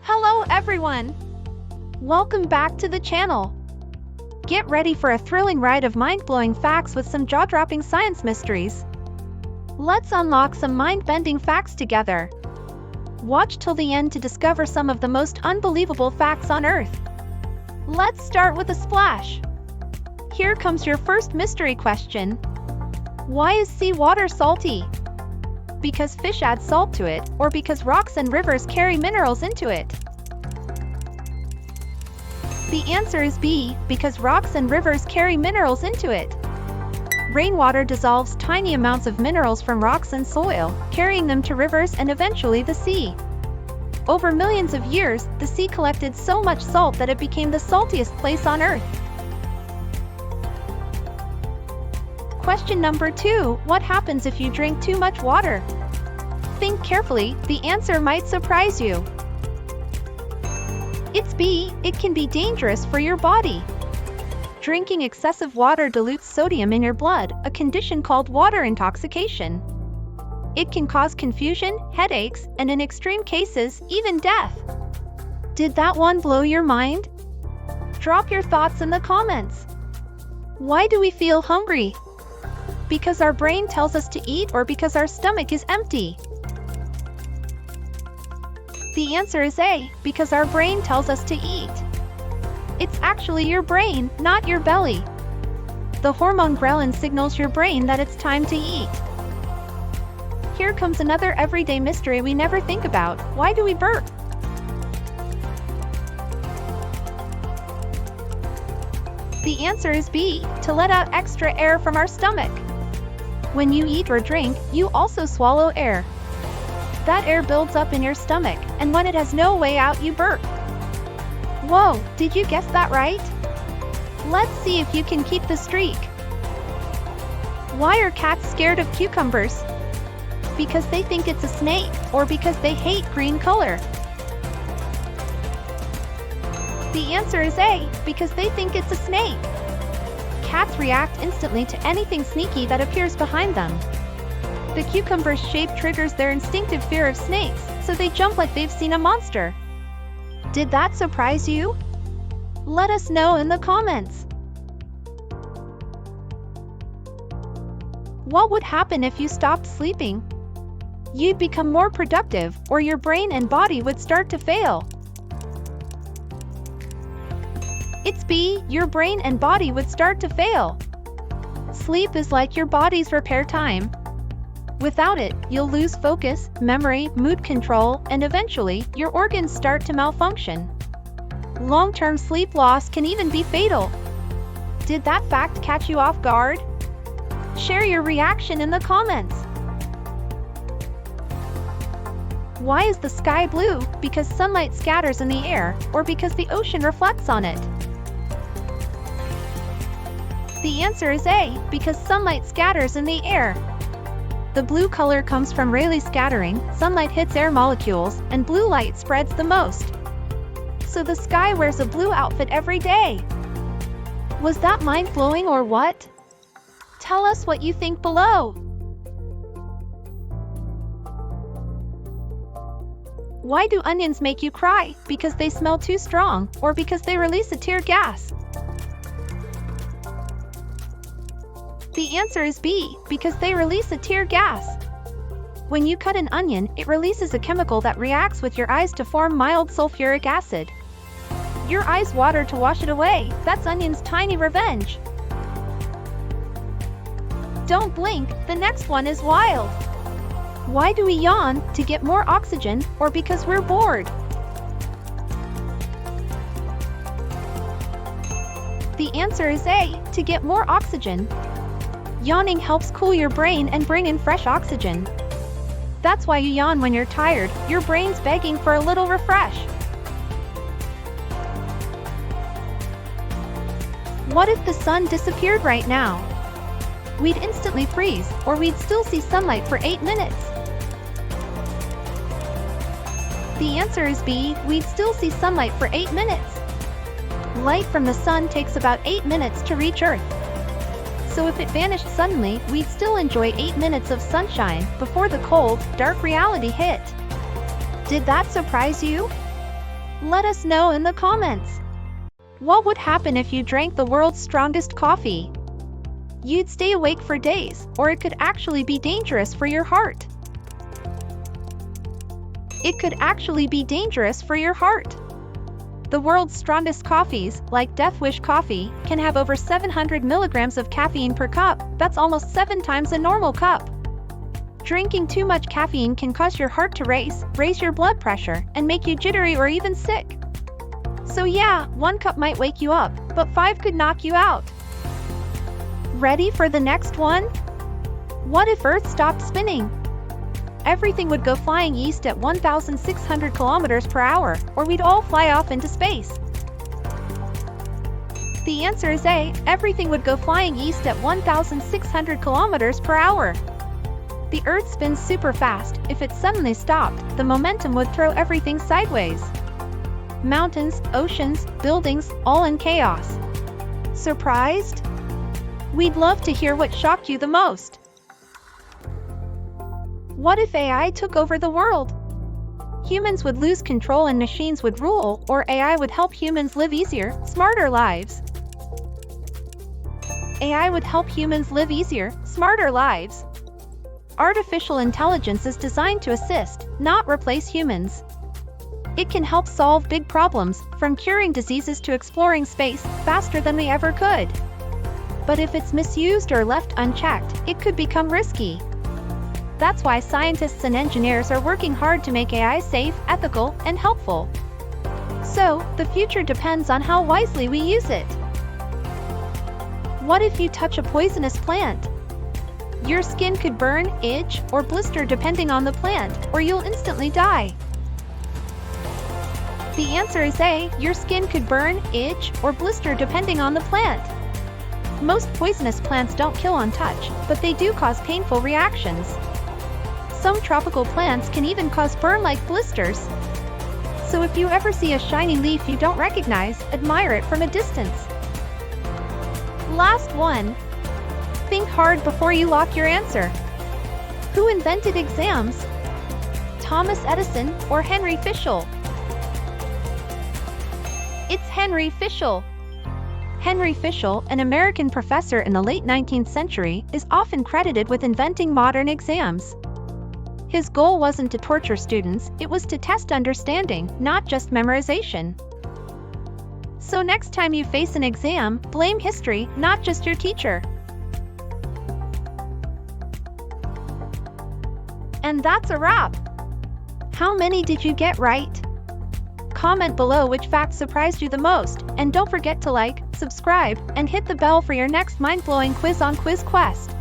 Hello everyone! Welcome back to the channel. Get ready for a thrilling ride of mind-blowing facts with some jaw-dropping science mysteries. Let's unlock some mind-bending facts together. Watch till the end to discover some of the most unbelievable facts on Earth. Let's start with a splash. Here comes your first mystery question. Why is seawater salty? Because fish add salt to it, or because rocks and rivers carry minerals into it? The answer is B, because rocks and rivers carry minerals into it. Rainwater dissolves tiny amounts of minerals from rocks and soil, carrying them to rivers and eventually the sea. Over millions of years, the sea collected so much salt that it became the saltiest place on Earth. Question number 2. What happens if you drink too much water? Think carefully, the answer might surprise you. It's B. It can be dangerous for your body. Drinking excessive water dilutes sodium in your blood, a condition called water intoxication. It can cause confusion, headaches, and in extreme cases, even death. Did that one blow your mind? Drop your thoughts in the comments. Why do we feel hungry? Because our brain tells us to eat or because our stomach is empty? The answer is A, because our brain tells us to eat. It's actually your brain, not your belly. The hormone ghrelin signals your brain that it's time to eat. Here comes another everyday mystery we never think about. Why do we burp? The answer is B, to let out extra air from our stomach. When you eat or drink, you also swallow air. That air builds up in your stomach, and when it has no way out, you burp. Whoa, did you guess that right? Let's see if you can keep the streak. Why are cats scared of cucumbers? Because they think it's a snake, or because they hate green color? The answer is A, because they think it's a snake. Cats react instantly to anything sneaky that appears behind them. The cucumber's shape triggers their instinctive fear of snakes, so they jump like they've seen a monster. Did that surprise you? Let us know in the comments. What would happen if you stopped sleeping? You'd become more productive, or your brain and body would start to fail. It's B, your brain and body would start to fail. Sleep is like your body's repair time. Without it, you'll lose focus, memory, mood control, and eventually, your organs start to malfunction. Long-term sleep loss can even be fatal. Did that fact catch you off guard? Share your reaction in the comments. Why is the sky blue? Because sunlight scatters in the air, or because the ocean reflects on it? The answer is A, because sunlight scatters in the air. The blue color comes from Rayleigh scattering. Sunlight hits air molecules, and blue light spreads the most. So the sky wears a blue outfit every day. Was that mind-blowing or what? Tell us what you think below. Why do onions make you cry? Because they smell too strong, or because they release a tear gas? The answer is B, because they release a tear gas. When you cut an onion, it releases a chemical that reacts with your eyes to form mild sulfuric acid. Your eyes water to wash it away. That's onion's tiny revenge. Don't blink, the next one is wild. Why do we yawn? To get more oxygen, or because we're bored? The answer is A, to get more oxygen. Yawning helps cool your brain and bring in fresh oxygen. That's why you yawn when you're tired. Your brain's begging for a little refresh. What if the sun disappeared right now? We'd instantly freeze, or we'd still see sunlight for 8 minutes. The answer is B, we'd still see sunlight for 8 minutes. Light from the sun takes about 8 minutes to reach Earth. So if it vanished suddenly, we'd still enjoy 8 minutes of sunshine before the cold, dark reality hit. Did that surprise you? Let us know in the comments. What would happen if you drank the world's strongest coffee? You'd stay awake for days, or it could actually be dangerous for your heart. It could actually be dangerous for your heart. The world's strongest coffees, like Death Wish coffee, can have over 700 milligrams of caffeine per cup. That's almost 7 times a normal cup. Drinking too much caffeine can cause your heart to race, raise your blood pressure, and make you jittery or even sick. So yeah, 1 cup might wake you up, but 5 could knock you out. Ready for the next one? What if Earth stopped spinning? Everything would go flying east at 1,600 kilometers per hour, or we'd all fly off into space. The answer is A, everything would go flying east at 1,600 kilometers per hour. The Earth spins super fast. If it suddenly stopped, the momentum would throw everything sideways. Mountains, oceans, buildings, all in chaos. Surprised? We'd love to hear what shocked you the most. What if AI took over the world? Humans would lose control and machines would rule, or AI would help humans live easier, smarter lives. AI would help humans live easier, smarter lives. Artificial intelligence is designed to assist, not replace humans. It can help solve big problems, from curing diseases to exploring space, faster than we ever could. But if it's misused or left unchecked, it could become risky. That's why scientists and engineers are working hard to make AI safe, ethical, and helpful. So, the future depends on how wisely we use it. What if you touch a poisonous plant? Your skin could burn, itch, or blister depending on the plant, or you'll instantly die. The answer is A, your skin could burn, itch, or blister depending on the plant. Most poisonous plants don't kill on touch, but they do cause painful reactions. Some tropical plants can even cause burn-like blisters. So if you ever see a shiny leaf you don't recognize, admire it from a distance. Last one. Think hard before you lock your answer. Who invented exams? Thomas Edison or Henry Fischl? It's Henry Fischl. Henry Fischl, an American professor in the late 19th century, is often credited with inventing modern exams. His goal wasn't to torture students, it was to test understanding, not just memorization. So next time you face an exam, blame history, not just your teacher. And that's a wrap. How many did you get right? Comment below which fact surprised you the most, and don't forget to like, subscribe, and hit the bell for your next mind-blowing quiz on Quiz Quest.